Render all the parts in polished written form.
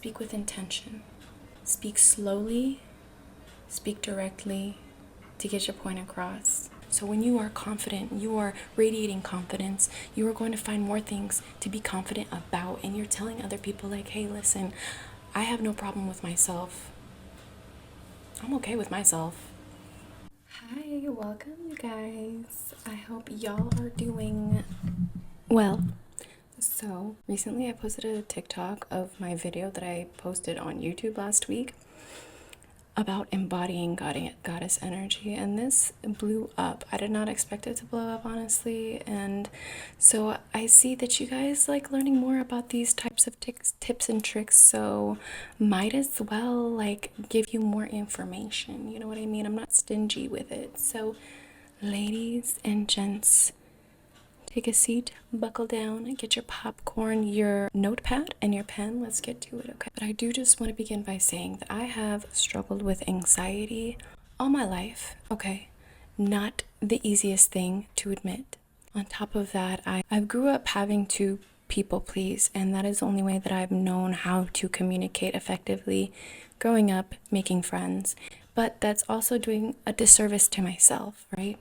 speak with intention. Speak slowly, speak directly to get your point across. So when you are confident, you are radiating confidence, you are going to find more things to be confident about. And you're telling other people like, hey, listen, I have no problem with myself. I'm okay with myself. Hi, welcome you guys. I hope y'all are doing well. So recently I posted a TikTok of my video that I posted on YouTube last week about embodying goddess energy, and this blew up. I did not expect it to blow up, honestly, and so I see that you guys like learning more about these types of tips and tricks, so might as well like give you more information, you know what I mean? I'm not stingy with it. So ladies and gents, take a seat, buckle down, get your popcorn, your notepad, and your pen. Let's get to it, okay? But I do just want to begin by saying that I have struggled with anxiety all my life, okay? Not the easiest thing to admit. On top of that, I grew up having to people please, and that is the only way that I've known how to communicate effectively growing up, making friends. But that's also doing a disservice to myself, right?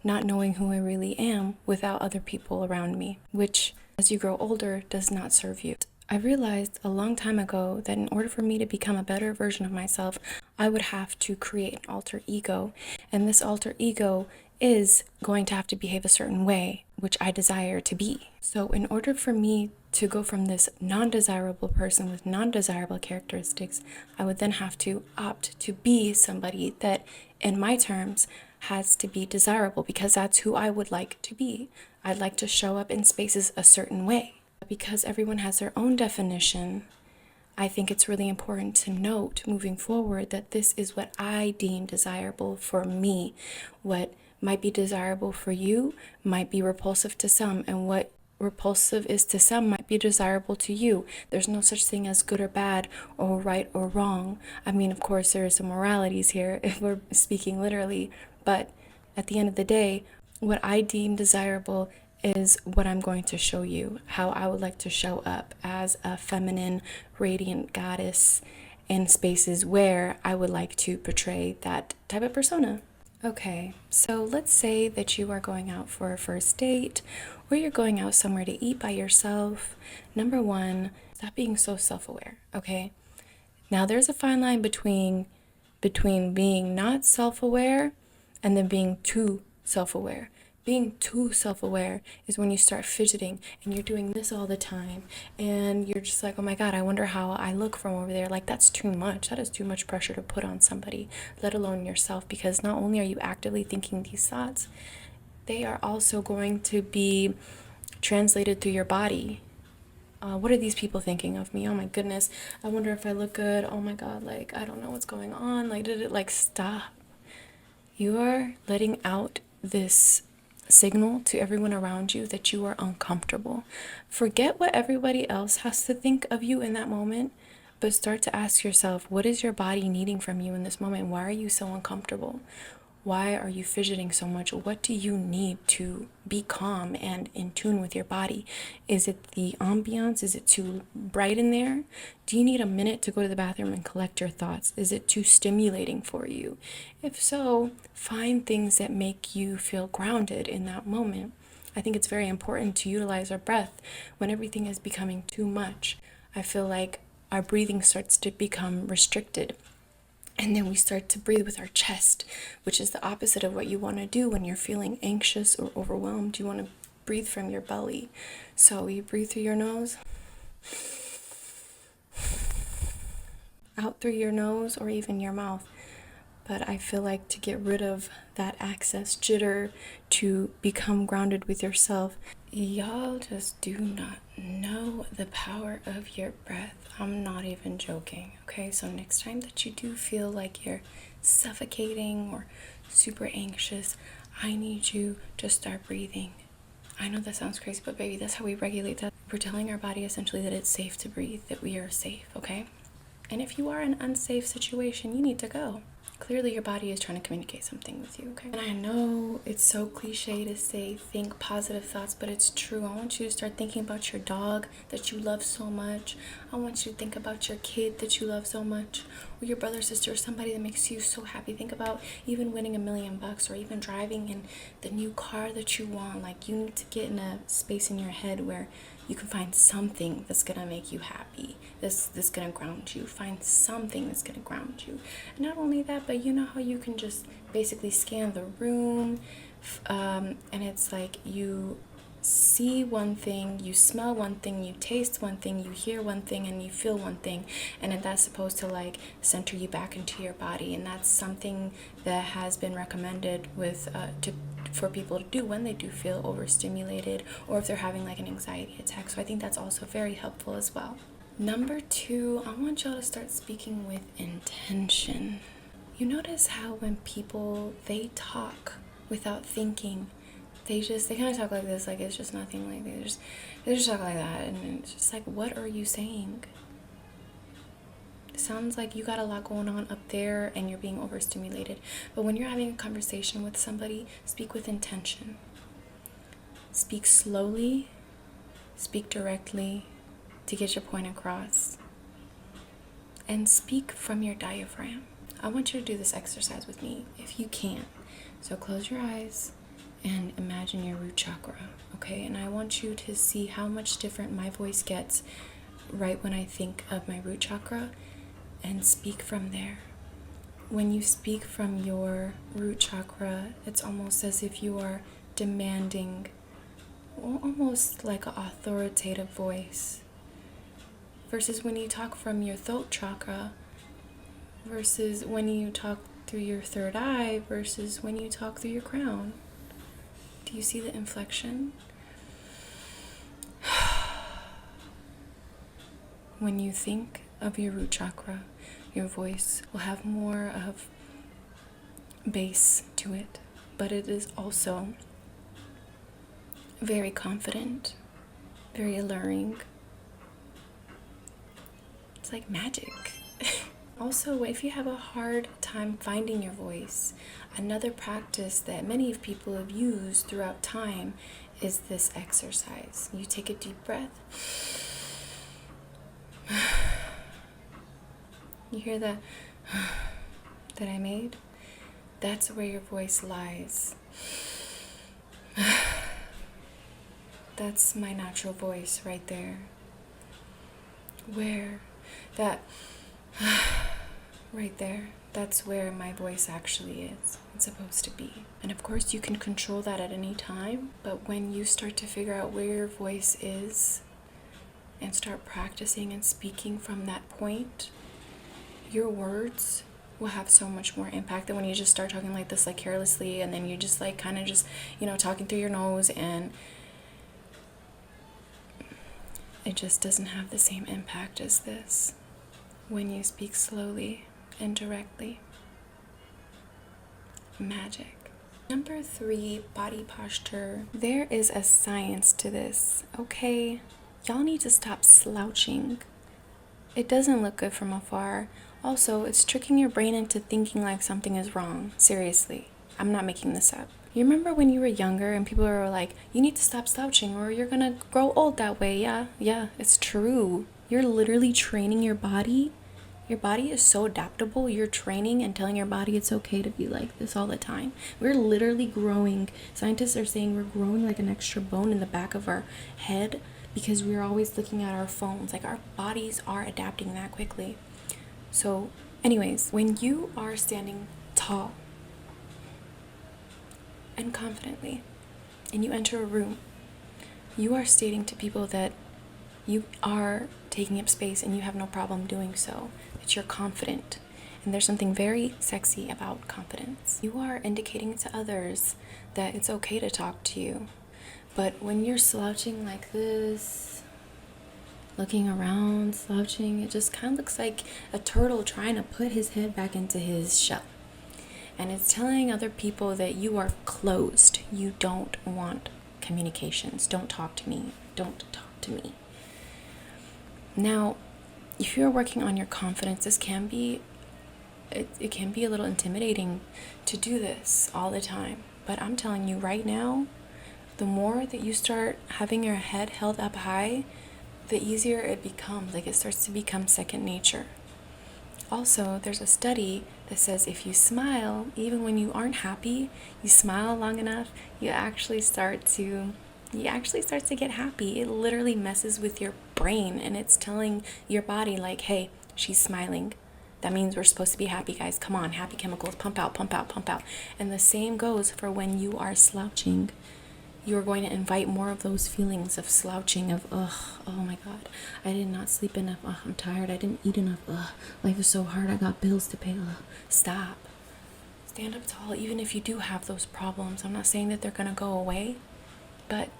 Not knowing who I really am without other people around me, which as you grow older does not serve you. I realized a long time ago that in order for me to become a better version of myself, I would have to create an alter ego. And this alter ego is going to have to behave a certain way, which I desire to be. So in order for me to go from this non-desirable person with non-desirable characteristics, I would then have to opt to be somebody that, in my terms, has to be desirable, because that's who I would like to be. I'd like to show up in spaces a certain way. Because everyone has their own definition, I think it's really important to note moving forward that this is what I deem desirable for me. What might be desirable for you might be repulsive to some, and what repulsive is to some might be desirable to you. There's no such thing as good or bad or right or wrong. I mean, of course, there are some moralities here if we're speaking literally, but at the end of the day, what I deem desirable is what I'm going to show you, how I would like to show up as a feminine, radiant goddess in spaces where I would like to portray that type of persona. Okay, so let's say that you are going out for a first date, or you're going out somewhere to eat by yourself. Number one, stop being so self-aware, okay? Now there's a fine line between being not self-aware and then being too self-aware. Being too self-aware is when you start fidgeting and you're doing this all the time and you're just like, oh my God, I wonder how I look from over there. Like, that's too much. That is too much pressure to put on somebody, let alone yourself, because not only are you actively thinking these thoughts, they are also going to be translated through your body. What are these people thinking of me? Oh my goodness. I wonder if I look good. Oh my God, like, I don't know what's going on. Like, did it like stop? You are letting out this signal to everyone around you that you are uncomfortable. Forget what everybody else has to think of you in that moment, but start to ask yourself, what is your body needing from you in this moment? Why are you so uncomfortable? Why are you fidgeting so much? What do you need to be calm and in tune with your body? Is it the ambiance? Is it too bright in there? Do you need a minute to go to the bathroom and collect your thoughts? Is it too stimulating for you? If so, find things that make you feel grounded in that moment. I think it's very important to utilize our breath when everything is becoming too much. I feel like our breathing starts to become restricted. And then we start to breathe with our chest, which is the opposite of what you want to do when you're feeling anxious or overwhelmed. You want to breathe from your belly. So you breathe through your nose, out through your nose, or even your mouth. But I feel like to get rid of that excess jitter, to become grounded with yourself, y'all just do not know the power of your breath. I'm not even joking, okay? So next time that you do feel like you're suffocating or super anxious, I need you to start breathing. I know that sounds crazy, but baby, that's how we regulate that. We're telling our body essentially that it's safe to breathe, that we are safe, okay? And if you are in an unsafe situation, you need to go. Clearly your body is trying to communicate something with you, okay? And I know it's so cliche to say think positive thoughts, but it's true. I want you to start thinking about your dog that you love so much. I want you to think about your kid that you love so much, or your brother, sister, or somebody that makes you so happy. Think about even winning $1 million, or even driving in the new car that you want. Like, you need to get in a space in your head where you can find something that's gonna make you happy, that's gonna ground you. Find something that's gonna ground you. And not only that, but you know how you can just basically scan the room, and it's like you see one thing, you smell one thing, you taste one thing, you hear one thing, and you feel one thing, and then that's supposed to like center you back into your body. And that's something that has been recommended for people to do when they do feel overstimulated, or if they're having like an anxiety attack. So I think that's also very helpful as well. Number 2, I want y'all to start speaking with intention. You notice how when people, they talk without thinking, they kind of talk like this, like it's just nothing, like they just talk like that, and it's just like, what are you saying? It sounds like you got a lot going on up there and you're being overstimulated. But when you're having a conversation with somebody, speak with intention. Speak slowly, speak directly to get your point across, and speak from your diaphragm. I want you to do this exercise with me if you can. So close your eyes and imagine your root chakra, okay? And I want you to see how much different my voice gets right when I think of my root chakra, and speak from there. When you speak from your root chakra, it's almost as if you are demanding, almost like an authoritative voice, versus when you talk from your throat chakra, versus when you talk through your third eye, versus when you talk through your crown. Do you see the inflection? When you think of your root chakra, your voice will have more of bass to it, but it is also very confident, very alluring. It's like magic. Also, if you have a hard time finding your voice, another practice that many of people have used throughout time is this exercise. You take a deep breath. You hear that that I made? That's where your voice lies. That's my natural voice right there. Where that right there, that's where my voice actually is. It's supposed to be. And of course you can control that at any time, but when you start to figure out where your voice is and start practicing and speaking from that point, your words will have so much more impact than when you just start talking like this, like carelessly, and then you just like kind of just, talking through your nose, and it just doesn't have the same impact as this when you speak slowly and directly. Magic. Number 3, body posture. There is a science to this, okay? Y'all need to stop slouching. It doesn't look good from afar. Also, it's tricking your brain into thinking like something is wrong. Seriously, I'm not making this up. You remember when you were younger and people were like, you need to stop slouching or you're gonna grow old that way. Yeah, it's true. You're literally training your body. Your body is so adaptable. You're training and telling your body it's okay to be like this all the time. We're literally growing. Scientists are saying we're growing like an extra bone in the back of our head because we're always looking at our phones. Like, our bodies are adapting that quickly. So anyways, when you are standing tall and confidently and you enter a room, you are stating to people that you are taking up space and you have no problem doing so, that you're confident. And there's something very sexy about confidence. You are indicating to others that it's okay to talk to you. But when you're slouching like this, looking around, slouching, it just kind of looks like a turtle trying to put his head back into his shell. And it's telling other people that you are closed. You don't want communications. Don't talk to me. Don't talk to me. Now, if you're working on your confidence, this can be it can be a little intimidating to do this all the time. But I'm telling you right now, the more that you start having your head held up high, the easier it becomes. Like, it starts to become second nature. Also, there's a study that says if you smile, even when you aren't happy, you smile long enough, you actually start to get happy. It literally messes with your brain, and it's telling your body like, hey, she's smiling. That means we're supposed to be happy, guys. Come on, happy chemicals, pump out, pump out, pump out. And the same goes for when you are slouching. You're going to invite more of those feelings of slouching, of, oh my God, I did not sleep enough. I'm tired. I didn't eat enough. Life is so hard. I got bills to pay. Stop. Stand up tall, even if you do have those problems. I'm not saying that they're going to go away, but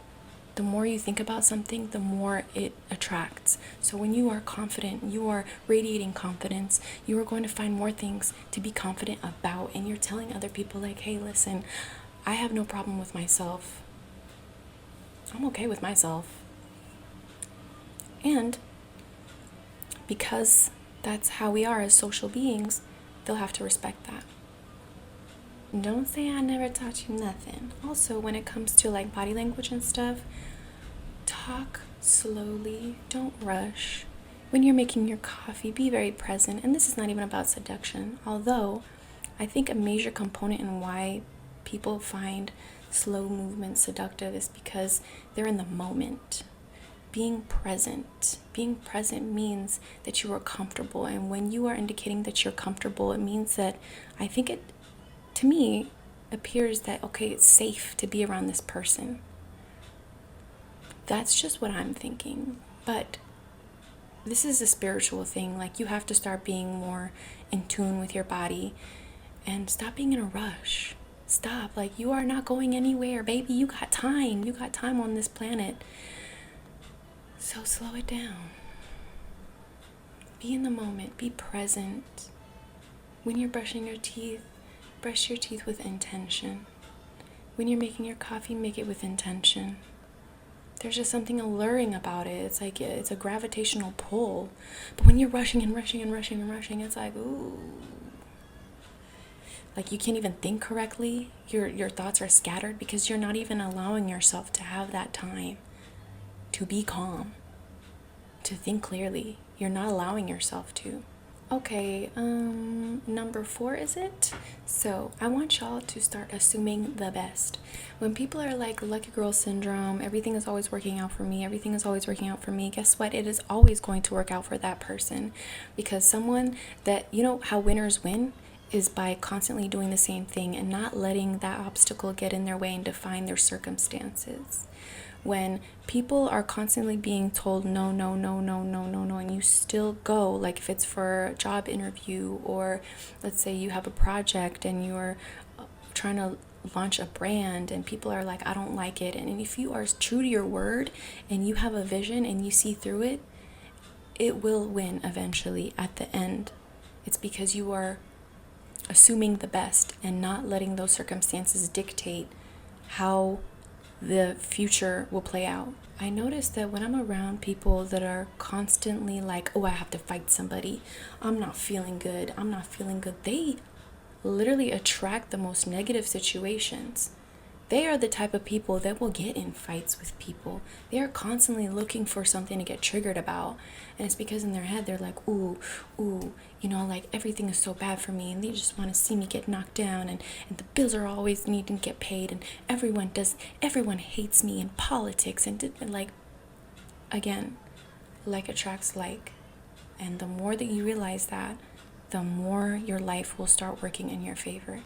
the more you think about something, the more it attracts. So when you are confident, you are radiating confidence, you are going to find more things to be confident about. And you're telling other people like, hey, listen, I have no problem with myself. I'm okay with myself. And because that's how we are as social beings, they'll have to respect that. Don't say I never taught you nothing. Also, when it comes to like body language and stuff, talk slowly, don't rush. When you're making your coffee, be very present. And this is not even about seduction, although I think a major component in why people find slow movement seductive is because they're in the moment. Being present means that you are comfortable, and when you are indicating that you're comfortable, it means that, I think it, to me, appears that, okay, it's safe to be around this person. That's just what I'm thinking. But this is a spiritual thing. Like, you have to start being more in tune with your body and stop being in a rush. Stop. Like, you are not going anywhere, baby. You got time. You got time on this planet. So slow it down. Be in the moment. Be present. When you're brushing your teeth, brush your teeth with intention. When you're making your coffee, make it with intention. There's just something alluring about it. It's like it's a gravitational pull. But when you're rushing and rushing and rushing and rushing, it's like, ooh. Like, you can't even think correctly. Your thoughts are scattered because you're not even allowing yourself to have that time to be calm, to think clearly. You're not allowing yourself to. Okay, number 4 is it? So I want y'all to start assuming the best. When people are like lucky girl syndrome, everything is always working out for me, everything is always working out for me, guess what? It is always going to work out for that person, because someone that, you know how winners win is by constantly doing the same thing and not letting that obstacle get in their way and define their circumstances. When people are constantly being told no, no, no, no, no, no, no, and you still go, like if it's for a job interview, or let's say you have a project and you're trying to launch a brand and people are like, I don't like it. And if you are true to your word and you have a vision and you see through it, it will win eventually at the end. It's because you are assuming the best and not letting those circumstances dictate how the future will play out. I notice that when I'm around people that are constantly like, oh, I have to fight somebody, I'm not feeling good, they literally attract the most negative situations. They are the type of people that will get in fights with people. They are constantly looking for something to get triggered about. And it's because in their head, they're like, ooh, like everything is so bad for me. And they just want to see me get knocked down. And the bills are always needing to get paid. And everyone hates me in politics. And like, again, like attracts like. And the more that you realize that, the more your life will start working in your favor.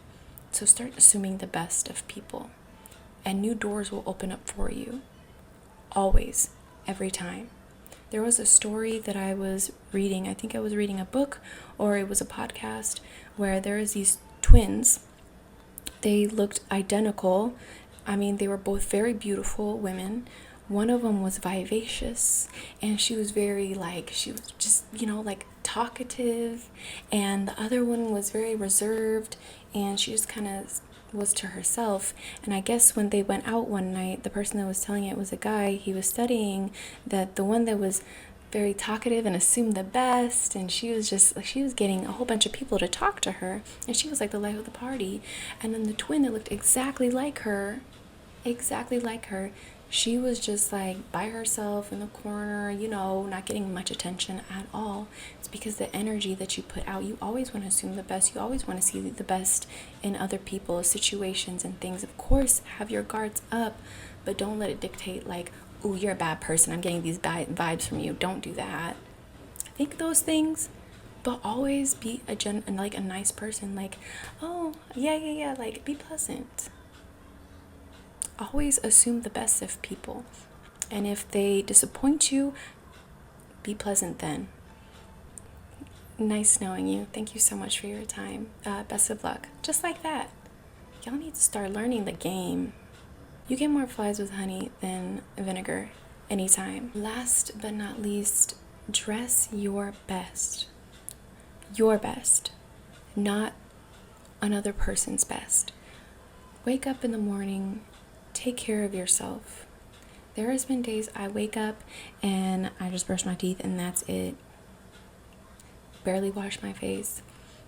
So start assuming the best of people. And new doors will open up for you. Always. Every time. There was a story that I was reading. I think I was reading a book or it was a podcast where there was these twins. They looked identical. I mean, they were both very beautiful women. One of them was vivacious and she was very she was just, talkative. And the other one was very reserved and she just kind of was to herself. And I guess when they went out one night, the person that was telling it was a guy. He was studying that the one that was very talkative and assumed the best, and she was just like, she was getting a whole bunch of people to talk to her, and she was like the life of the party. And then the twin that looked exactly like her, she was just like by herself in the corner, not getting much attention at all. It's because the energy that you put out, you always want to assume the best. You always want to see the best in other people's situations and things. Of course, have your guards up, but don't let it dictate like, oh, you're a bad person, I'm getting these bad vibes from you. Don't do that. Think those things, but always be a nice person. Like, oh, yeah, like, be pleasant. Always assume the best of people. And if they disappoint you, be pleasant then. Nice knowing you. Thank you so much for your time. Best of luck. Just like that. Y'all need to start learning the game. You get more flies with honey than vinegar anytime. Last but not least, dress your best. Your best, not another person's best. Wake up in the morning, take care of yourself. There has been days I wake up and I just brush my teeth and that's it. Barely wash my face.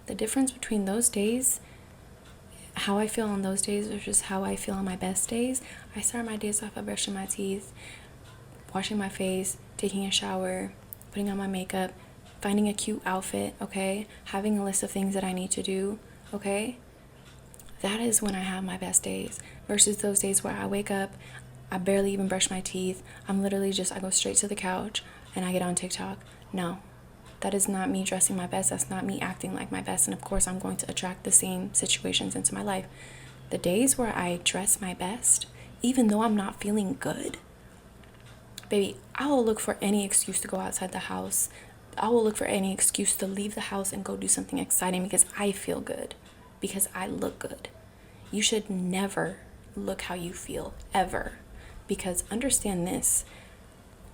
The difference between those days, how I feel on those days versus how I feel on my best days, I start my days off by brushing my teeth, washing my face, taking a shower, putting on my makeup, finding a cute outfit, okay? Having a list of things that I need to do, okay? That is when I have my best days versus those days where I wake up, I barely even brush my teeth. I go straight to the couch and I get on TikTok. No, that is not me dressing my best. That's not me acting like my best. And of course, I'm going to attract the same situations into my life. The days where I dress my best, even though I'm not feeling good, baby, I will look for any excuse to go outside the house. I will look for any excuse to leave the house and go do something exciting because I feel good, because I look good. You should never look how you feel, ever. Because understand this,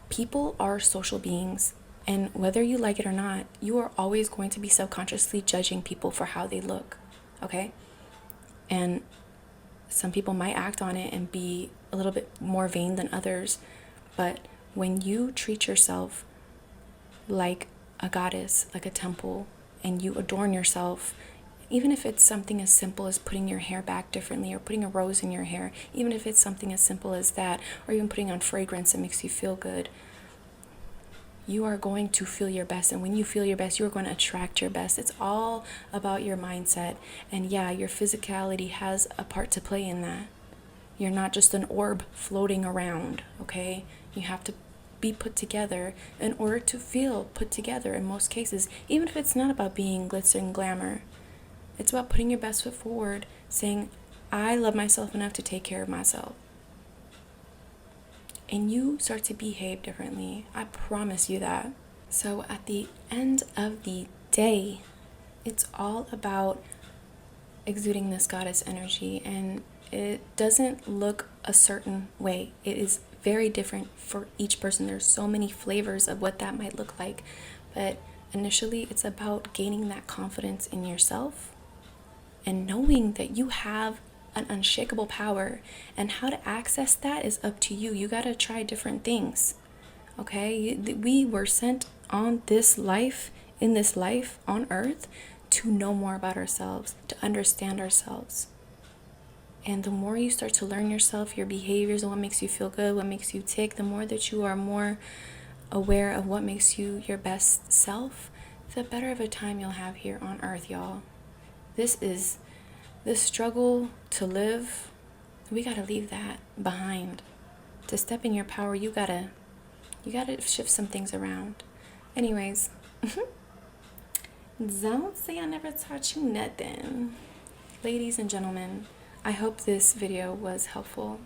people are social beings, and whether you like it or not, you are always going to be subconsciously judging people for how they look, okay? And some people might act on it and be a little bit more vain than others, but when you treat yourself like a goddess, like a temple, and you adorn yourself, even if it's something as simple as putting your hair back differently or putting a rose in your hair, even if it's something as simple as that, or even putting on fragrance that makes you feel good, you are going to feel your best. And when you feel your best, you're going to attract your best. It's all about your mindset. And yeah, your physicality has a part to play in that. You're not just an orb floating around, okay? You have to be put together in order to feel put together in most cases, even if it's not about being glitz and glamour. It's about putting your best foot forward, saying, I love myself enough to take care of myself. And you start to behave differently. I promise you that. So at the end of the day, it's all about exuding this goddess energy, and it doesn't look a certain way. It is very different for each person. There's so many flavors of what that might look like. But initially, it's about gaining that confidence in yourself and knowing that you have an unshakable power, and how to access that is up to you. You got to try different things, okay? We were sent on this life, in this life on earth, to know more about ourselves, to understand ourselves. And the more you start to learn yourself, your behaviors, and what makes you feel good, what makes you tick, the more that you are more aware of what makes you your best self, the better of a time you'll have here on earth, y'all. This struggle to live, we gotta leave that behind. To step in your power, you gotta shift some things around. Anyways, don't say I never taught you nothing. Ladies and gentlemen, I hope this video was helpful,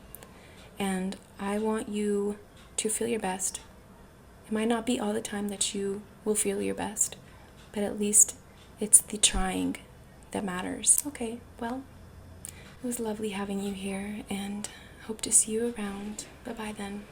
and I want you to feel your best. It might not be all the time that you will feel your best, but at least it's the trying that matters. Okay, well, it was lovely having you here, and hope to see you around. Bye-bye then.